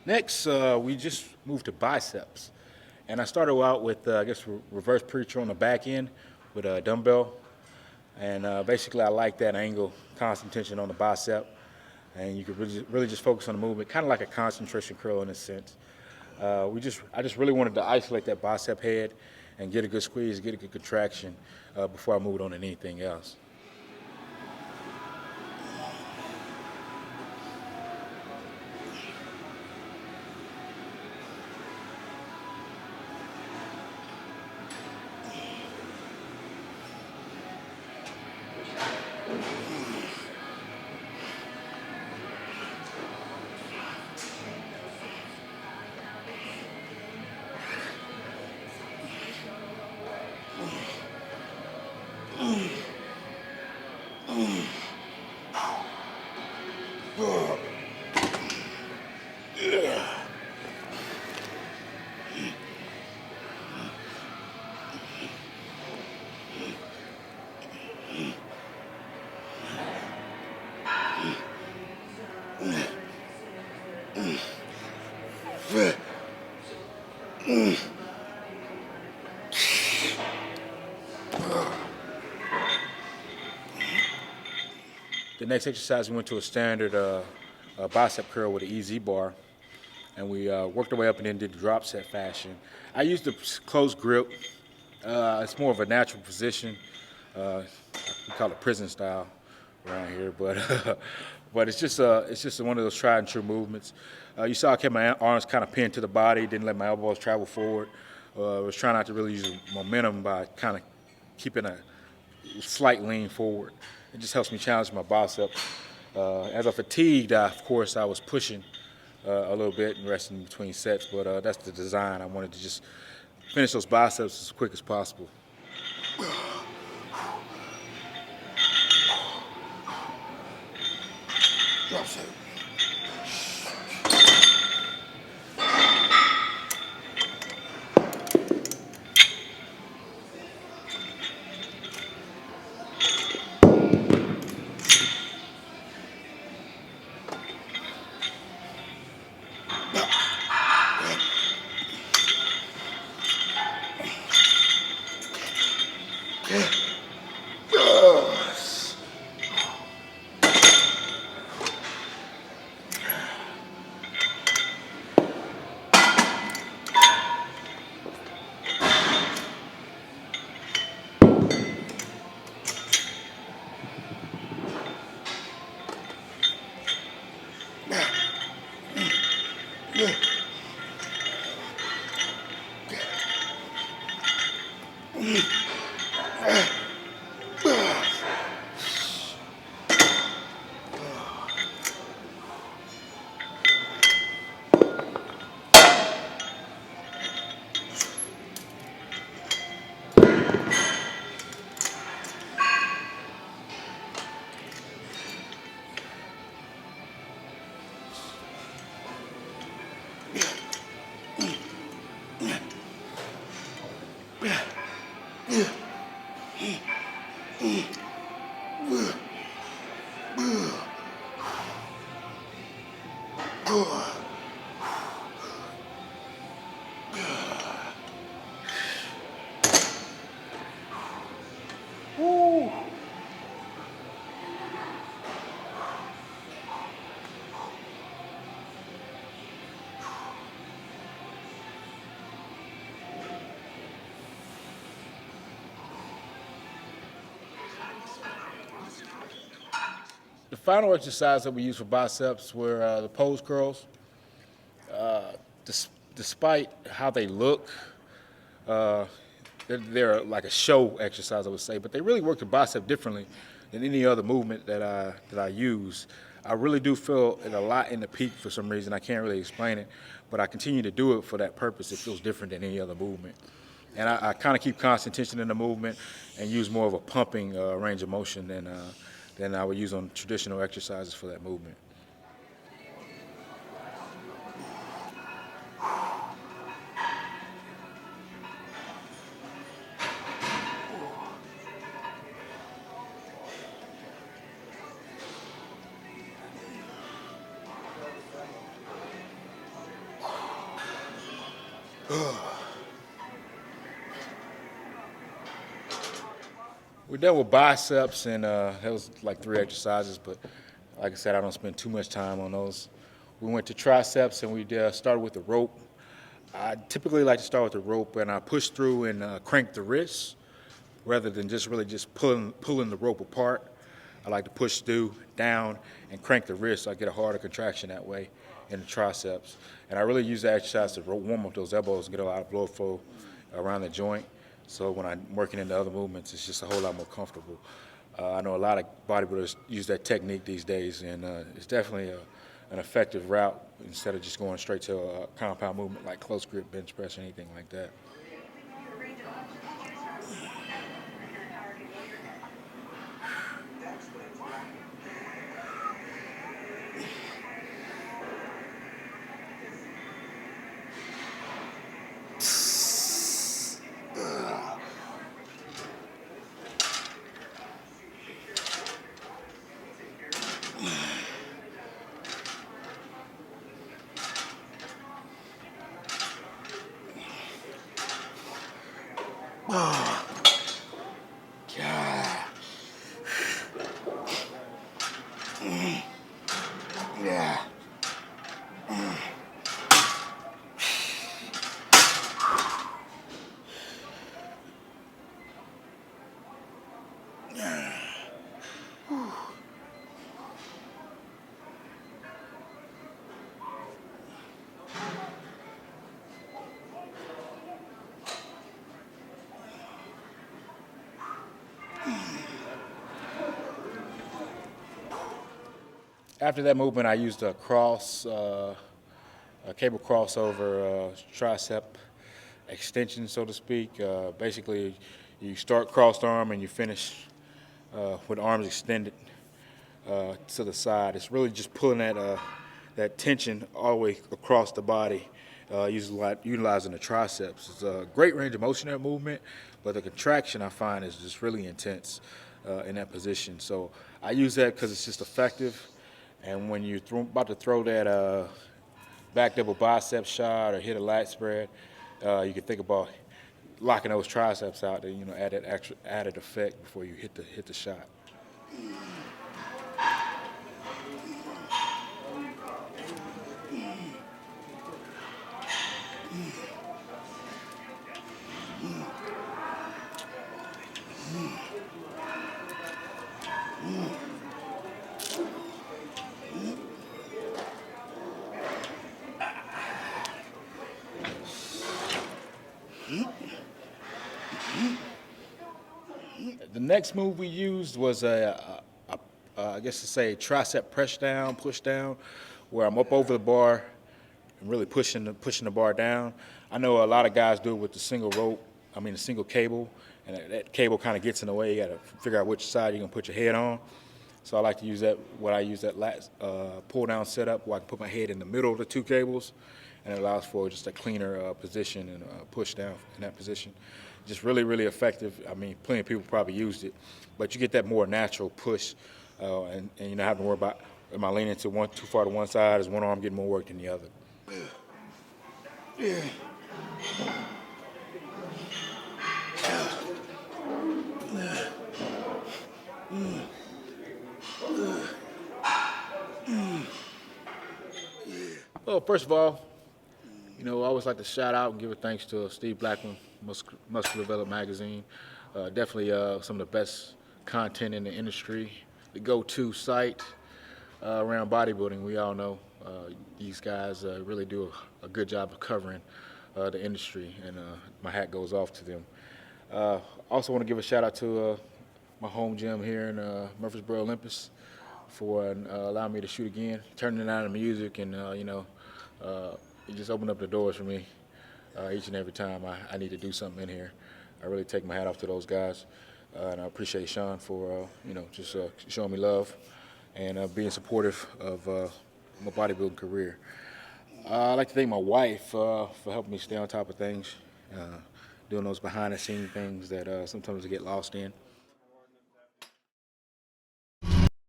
Next, we just moved to biceps. And I started out with, reverse preacher on the back end with a dumbbell. And basically, I like that angle, constant tension on the bicep. And you could really just focus on the movement, kind of like a concentration curl in a sense. I just really wanted to isolate that bicep head and get a good squeeze, get a good contraction before I moved on to anything else. The next exercise, we went to a standard bicep curl with an EZ bar, and we worked our way up and then did the drop set fashion. I used the close grip. It's more of a natural position. We call it prison style around here, but but it's just one of those tried and true movements. You saw I kept my arms kind of pinned to the body, didn't let my elbows travel forward. I was trying not to really use momentum by kind of keeping a slight lean forward. It just helps me challenge my biceps. As I fatigued, of course, I was pushing a little bit and resting between sets, but that's the design. I wanted to just finish those biceps as quick as possible. Drop set. The final exercise that we used for biceps were the pose curls. Despite how they look, uh, they're like a show exercise, I would say, but they really work the bicep differently than any other movement that I use. I really do feel it a lot in the peak for some reason. I can't really explain it, but I continue to do it for that purpose. It feels different than any other movement. And I kind of keep constant tension in the movement and use more of a pumping range of motion than I would use on traditional exercises for that movement. We're done with biceps, and that was like 3 exercises, but like I said, I don't spend too much time on those. We went to triceps, and we started with the rope. I typically like to start with the rope, and I push through and crank the wrists rather than just pulling the rope apart. I like to push through, down, and crank the wrists. I get a harder contraction that way in the triceps. And I really use that exercise to warm up those elbows and get a lot of blood flow around the joint. So when I'm working into other movements, it's just a whole lot more comfortable. I know a lot of bodybuilders use that technique these days, and it's definitely an effective route instead of just going straight to a compound movement like close grip, bench press, or anything like that. Oh, God. Yeah. After that movement, I used a cable crossover tricep extension, so to speak. Basically, you start crossed arm and you finish with arms extended to the side. It's really just pulling that tension all the way across the body, utilizing the triceps. It's a great range of motion, that movement, but the contraction I find is just really intense in that position. So I use that because it's just effective. And when you're about to throw that back double bicep shot or hit a lat spread, you can think about locking those triceps out to add that extra added effect before you hit the shot. The next move we used was I guess to say tricep press down, push down, where I'm up over the bar and really pushing the bar down. I know a lot of guys do it with the single cable, and that cable kind of gets in the way. You got to figure out which side you're gonna put your head on. So I like to use that. I use that pull down setup where I can put my head in the middle of the 2 cables, and it allows for just a cleaner position and push down in that position. Just really, really effective. I mean, plenty of people probably used it, but you get that more natural push, and you don't have to worry about, am I leaning too far to one side? Is one arm getting more work than the other? Yeah. Well, first of all, I always like to shout out and give a thanks to Steve Blackman, Muscular Development Magazine. Definitely some of the best content in the industry. The go-to site around bodybuilding. We all know these guys really do a good job of covering the industry, and my hat goes off to them. Also want to give a shout out to my home gym here in Murfreesboro, Olympus, for allowing me to shoot again, turning on the music, and it just opened up the doors for me each and every time I need to do something in here. I really take my hat off to those guys, and I appreciate Sean for just showing me love and being supportive of my bodybuilding career. I'd like to thank my wife for helping me stay on top of things, doing those behind-the-scenes things that sometimes I get lost in.